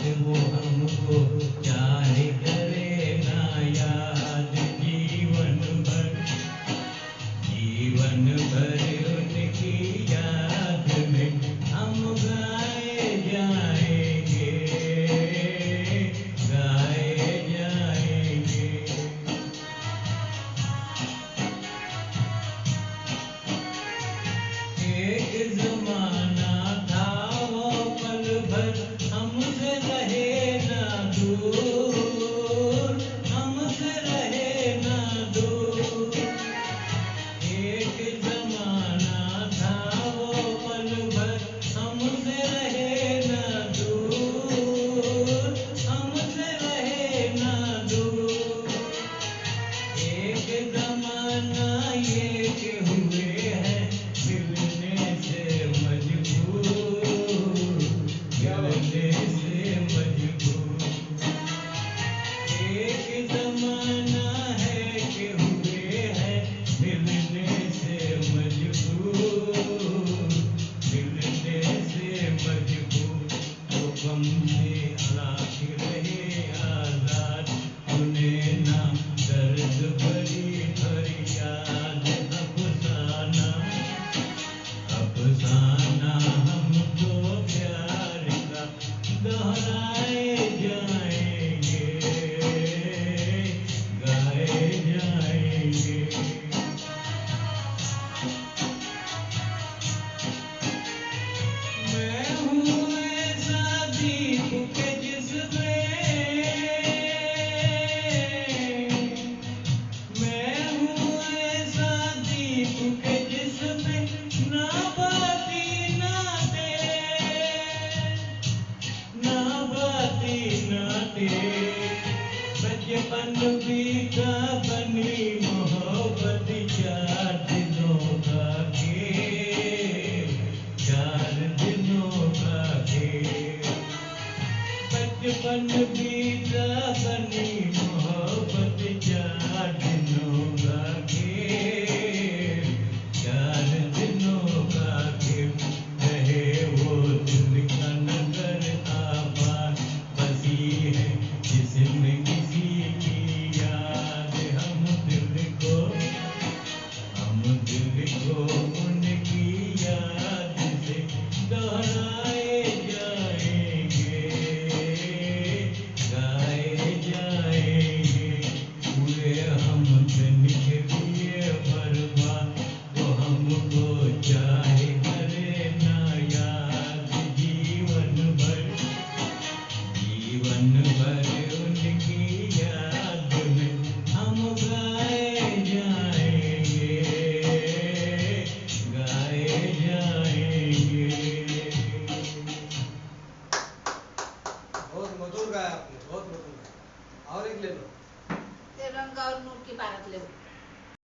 वो हमको चाहे करे ना याद, जीवन भर उनकी याद में हम गाए जाएंगे, गाए जाएंगे। एक जमाना था वो पल भर हमसे रहे ना दूर, हमसे रहे ना दूर। एक जमाना था वो पल भर हमसे रहे ना दूर, हमसे रहे ना दूर। एक जमाना ये के हुए हैं मिलने से मजबूर, मिलने से मजबूर। एक जमाना है कि हुए हैं मिलने से मजबूर, मिलने से मजबूर। तो गम से लाख रहे आजाद, उन्हें ना दर्द भरी फरियाद। अफसाना अफसाना हमको प्यार का दोहराए जाएंगे, गाए जाएंगे। मैं हूँ ऐसा दीप के जिसमें, मैं हूँ ऐसा दीप के जिसमें ना बाती ना तेज, ना बाती ना तेज। बचपन बीता बनी मोहब्बत चार दिनों का खेल, चार दिनों का खेल। बचपन बीता बनी मोहब्बत चार दिनों का खेल, चार दिनों का खेल। रहे वो दिल का नगर आबाद, बसी है जिसमें किसी की याद। हम दिल को उनकी याद से दोहराए जाएंगे, गाए जाएंगे। हुए हम दिन के लिए बर्बाद, वो हमको चाहे करे ना याद। जीवन भर उनकी याद में हम गाए जाएंगे, गाए जाएंगे। बहुत मधुर गाया आपने, बहुत मधुर गाया। और एक ले लो। रंग और नूर की बारात ले लो।